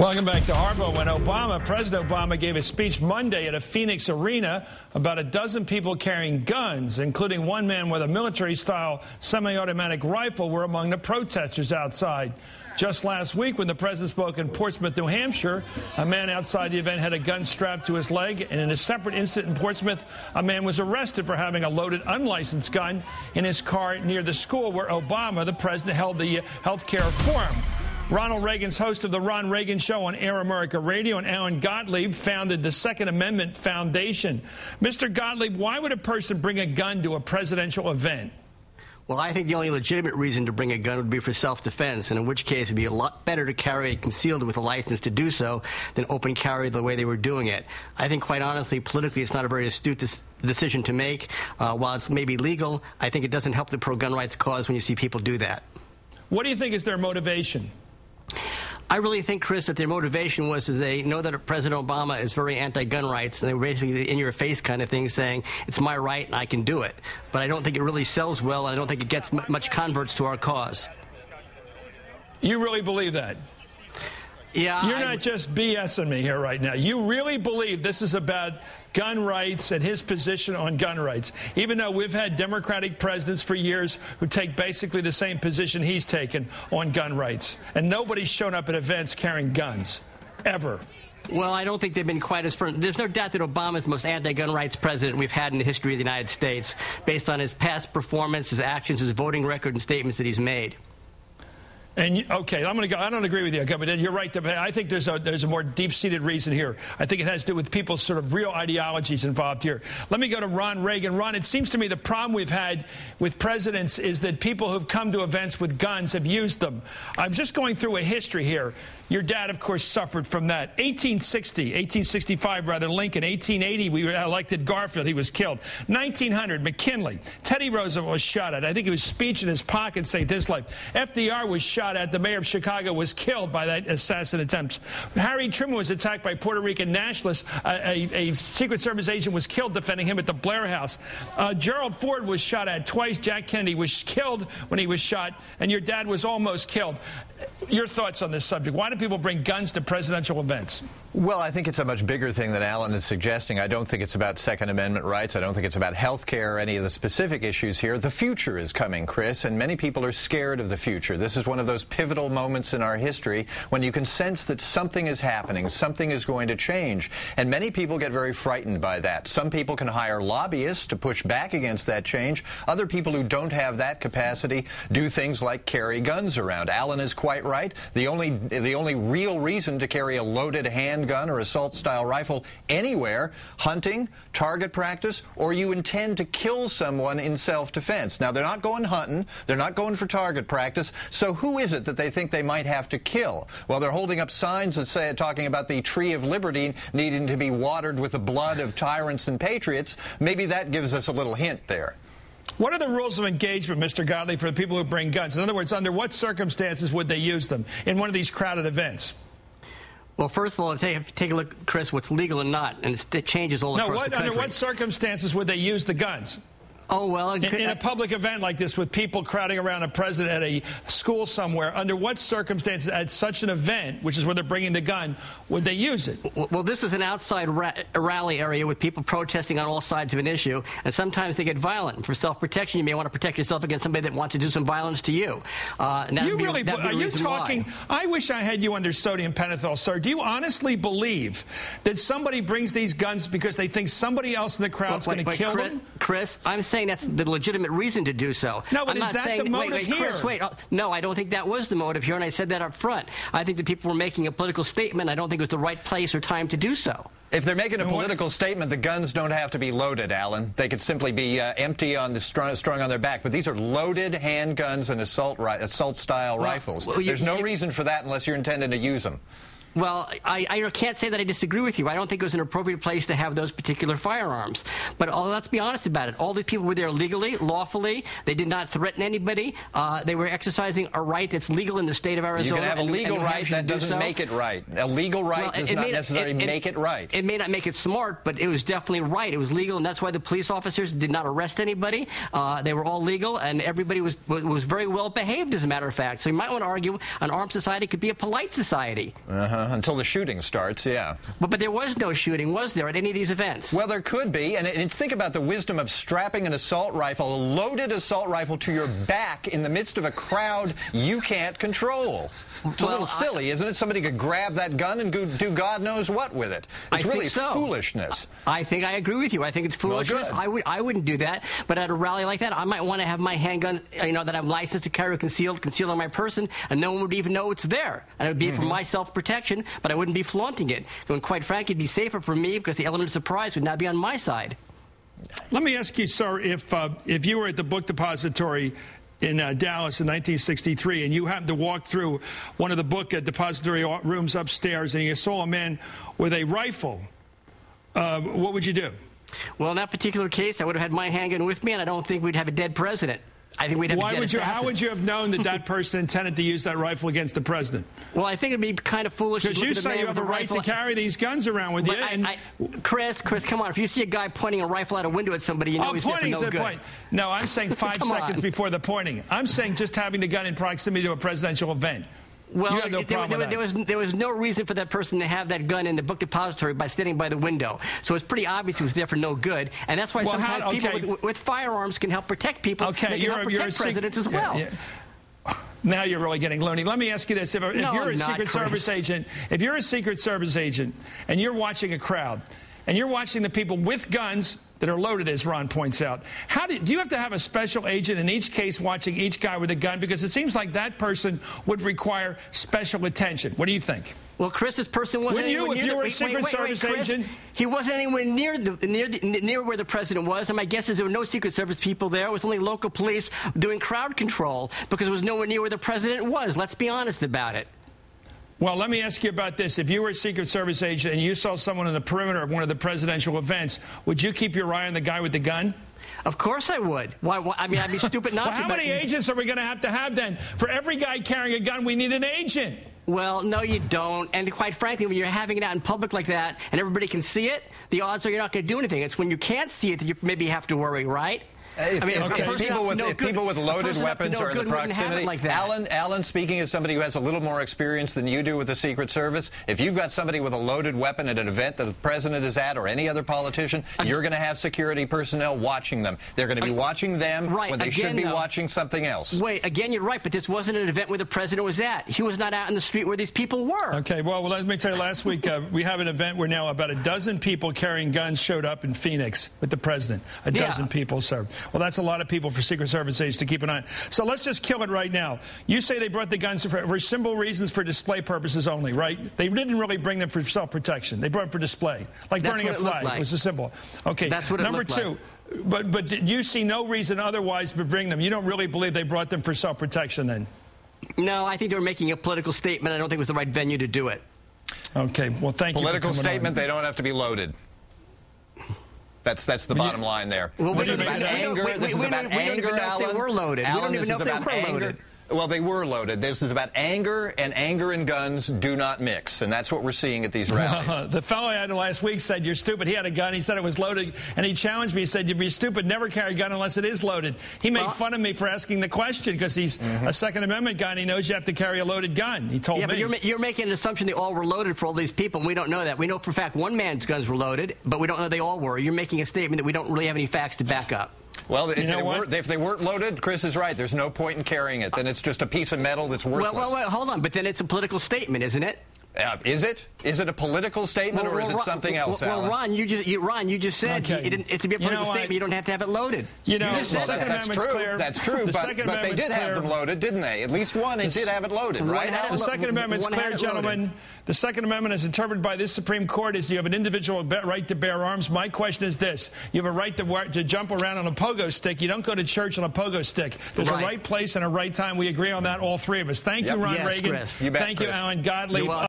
Welcome back to Harbaugh. When President Obama gave a speech Monday at a Phoenix arena, about a dozen people carrying guns, including one man with a military-style semi-automatic rifle, were among the protesters outside. Just last week, when the president spoke in Portsmouth, New Hampshire, a man outside the event had a gun strapped to his leg, and in a separate incident in Portsmouth, a man was arrested for having a loaded, unlicensed gun in his car near the school where Obama, the president, held the health care forum. Ronald Reagan's host of the Ron Reagan Show on Air America Radio, and Alan Gottlieb founded the Second Amendment Foundation. Mr. Gottlieb, why would a person bring a gun to a presidential event? Well, I think the only legitimate reason to bring a gun would be for self-defense, and in which case it would be a lot better to carry it concealed with a license to do so than open carry the way they were doing it. I think, quite honestly, politically it's not a very astute decision to make. While it's maybe legal, I think it doesn't help the pro-gun rights cause when you see people do that. What do you think is their motivation? I really think, Chris, that their motivation was they know that President Obama is very anti-gun rights, and they were basically in-your-face kind of thing saying, it's my right and I can do it. But I don't think it really sells well, and I don't think it gets much converts to our cause. You really believe that? Yeah. You're not just BSing me here right now. You really believe this is about gun rights and his position on gun rights, even though we've had Democratic presidents for years who take basically the same position he's taken on gun rights. And nobody's shown up at events carrying guns, ever. Well, I don't think they've been quite as firm. There's no doubt that Obama is the most anti-gun rights president we've had in the history of the United States, based on his past performance, his actions, his voting record, and statements that he's made. And okay, I'm going to go. I don't agree with you, but you're right. I think there's a more deep-seated reason here. I think it has to do with people's sort of real ideologies involved here. Let me go to Ron Reagan. Ron, it seems to me the problem we've had with presidents is that people who've come to events with guns have used them. I'm just going through a history here. Your dad, of course, suffered from that. 1865, Lincoln. 1880, we elected Garfield. He was killed. 1900, McKinley. Teddy Roosevelt was shot at. I think his speech in his pocket saved his life. FDR was shot at. The mayor of Chicago was killed by that assassin attempt. Harry Truman was attacked by Puerto Rican nationalists. A Secret Service agent was killed defending him at the Blair House. Gerald Ford was shot at twice. Jack Kennedy was killed when he was shot, and your dad was almost killed. Your thoughts on this subject? Why do people bring guns to presidential events? Well, I think it's a much bigger thing than Alan is suggesting. I don't think it's about Second Amendment rights. I don't think it's about health care or any of the specific issues here. The future is coming, Chris, and many people are scared of the future. This is one of those pivotal moments in our history when you can sense that something is happening, something is going to change, and many people get very frightened by that. Some people can hire lobbyists to push back against that change. Other people who don't have that capacity do things like carry guns around. Alan is quite right. The only real reason to carry a loaded handgun or assault-style rifle anywhere, hunting, target practice, or you intend to kill someone in self-defense. Now, they're not going hunting. They're not going for target practice. So who is it that they think they might have to kill? Well, they're holding up signs that say, talking about the Tree of Liberty needing to be watered with the blood of tyrants and patriots. Maybe that gives us a little hint there. What are the rules of engagement, Mr. Gottlieb, for the people who bring guns? In other words, under what circumstances would they use them in one of these crowded events? Well, first of all, take a look, Chris, what's legal and not, and it changes all across the country. Under what circumstances would they use the guns? Oh, well, in a public event like this with people crowding around a president at a school somewhere, under what circumstances at such an event, which is where they're bringing the gun, would they use it? Well, this is an outside rally area with people protesting on all sides of an issue, and sometimes they get violent. And for self-protection, you may want to protect yourself against somebody that wants to do some violence to you. Are you talking? I wish I had you under sodium pentothal, sir. Do you honestly believe that somebody brings these guns because they think somebody else in the crowd's going to kill them? Chris, I'm saying that's the legitimate reason to do so. No, but is that the motive here? Chris, no, I don't think that was the motive here, and I said that up front. I think that people were making a political statement. I don't think it was the right place or time to do so. If they're making a political statement, the guns don't have to be loaded, Alan. They could simply be empty on the strung on their back. But these are loaded handguns and assault-style rifles. There's no reason for that unless you're intending to use them. Well, I can't say that I disagree with you. I don't think it was an appropriate place to have those particular firearms. But let's be honest about it. All these people were there legally, lawfully. They did not threaten anybody. They were exercising a right that's legal in the state of Arizona. You can have a legal right. That doesn't make it right. A legal right does not necessarily make it right. It may not make it smart, but it was definitely right. It was legal, and that's why the police officers did not arrest anybody. They were all legal, and everybody was very well behaved, as a matter of fact. So you might want to argue an armed society could be a polite society. Until the shooting starts, yeah. But there was no shooting, was there, at any of these events? Well, there could be. And think about the wisdom of strapping an assault rifle, a loaded assault rifle, to your back in the midst of a crowd you can't control. It's a little silly, isn't it? Somebody could grab that gun and do God knows what with it. It's really foolishness. I think I agree with you. I think it's foolishness. Well, I wouldn't do that. But at a rally like that, I might want to have my handgun, that I'm licensed to carry concealed on my person, and no one would even know it's there. And it would be for my self-protection, but I wouldn't be flaunting it. And quite frankly, it'd be safer for me because the element of surprise would not be on my side. Let me ask you, sir, if you were at the book depository in Dallas in 1963, and you happened to walk through one of the book depository rooms upstairs, and you saw a man with a rifle, what would you do? Well, in that particular case, I would have had my handgun with me, and I don't think we'd have a dead president. I think we'd have a dead assassin. How would you have known that person intended to use that rifle against the president? Well, I think it'd be kind of foolish. Because you say you have a right to carry these guns around with you. Chris, come on. If you see a guy pointing a rifle out a window at somebody, you know he's there for no good. No, I'm saying 5 seconds before the pointing. I'm saying just having the gun in proximity to a presidential event. Well, there was no reason for that person to have that gun in the book depository by standing by the window. So it's pretty obvious it was there for no good. And that's why sometimes people with firearms can help protect people. Okay, they can help protect presidents as well. Yeah. Now you're really getting loony. Let me ask you this. If you're a Secret Service agent, if you're a Secret Service agent and you're watching a crowd and you're watching the people with guns that are loaded, as Ron points out, do you have to have a special agent in each case watching each guy with a gun? Because it seems like that person would require special attention. What do you think? Well, Chris, this person wasn't anywhere near. If you were a Secret Service agent, he wasn't anywhere near where the president was. And my guess is there were no Secret Service people there. It was only local police doing crowd control because it was nowhere near where the president was. Let's be honest about it. Well, let me ask you about this. If you were a Secret Service agent and you saw someone in the perimeter of one of the presidential events, would you keep your eye on the guy with the gun? Of course I would. Why? I mean, I'd be stupid not to. How many agents are we going to have then? For every guy carrying a gun, we need an agent. Well, no, you don't. And quite frankly, when you're having it out in public like that and everybody can see it, the odds are you're not going to do anything. It's when you can't see it that you maybe have to worry, right? If people with loaded weapons are in the proximity, like Alan, speaking as somebody who has a little more experience than you do with the Secret Service, if you've got somebody with a loaded weapon at an event that the president is at or any other politician, you're going to have security personnel watching them. They're going to be watching them when they should be watching something else. Wait, again, you're right, but this wasn't an event where the president was at. He was not out in the street where these people were. Okay, well, let me tell you, last week we have an event where now about a dozen people carrying guns showed up in Phoenix with the president. A dozen people, sir. Well, that's a lot of people for Secret Service agents to keep an eye on. So let's just kill it right now. You say they brought the guns for simple reasons, for display purposes only, right? They didn't really bring them for self-protection. They brought them for display, like burning a flag. It was a symbol. Okay, that's what it Number two, but you see no reason otherwise to bring them. You don't really believe they brought them for self-protection then? No, I think they were making a political statement. I don't think it was the right venue to do it. Okay, well, thank you. Political statement, they don't have to be loaded. That's the bottom line there. Well, this is about anger. This is about anger, Alan. They were loaded. We don't even know if they were loaded. Well, they were loaded. This is about anger, and anger and guns do not mix, and that's what we're seeing at these rallies. The fellow I had last week said, you're stupid. He had a gun. He said it was loaded, and he challenged me. He said, you're stupid. Never carry a gun unless it is loaded. He made fun of me for asking the question because he's a Second Amendment guy, and he knows you have to carry a loaded gun. He told me. Yeah, but you're making an assumption they all were loaded for all these people, and we don't know that. We know for a fact one man's guns were loaded, but we don't know they all were. You're making a statement that we don't really have any facts to back up. Well, if they weren't loaded, Chris is right. There's no point in carrying it. Then it's just a piece of metal that's worthless. Well, hold on. But then it's a political statement, isn't it? Is it? Is it a political statement or is it something else, Alan? Well, Ron, you just said it's to be a political statement. You don't have to have it loaded. That's true. But they did have them loaded, didn't they? At least one, it did have it loaded, right? The Second Amendment's clear, gentlemen. The Second Amendment, as interpreted by this Supreme Court, is you have an individual right to bear arms. My question is this: you have a right to jump around on a pogo stick. You don't go to church on a pogo stick. There's a right place and a right time. We agree on that, all three of us. Thank you, Ron Reagan. Chris. You bet, Thank you, Alan Godley.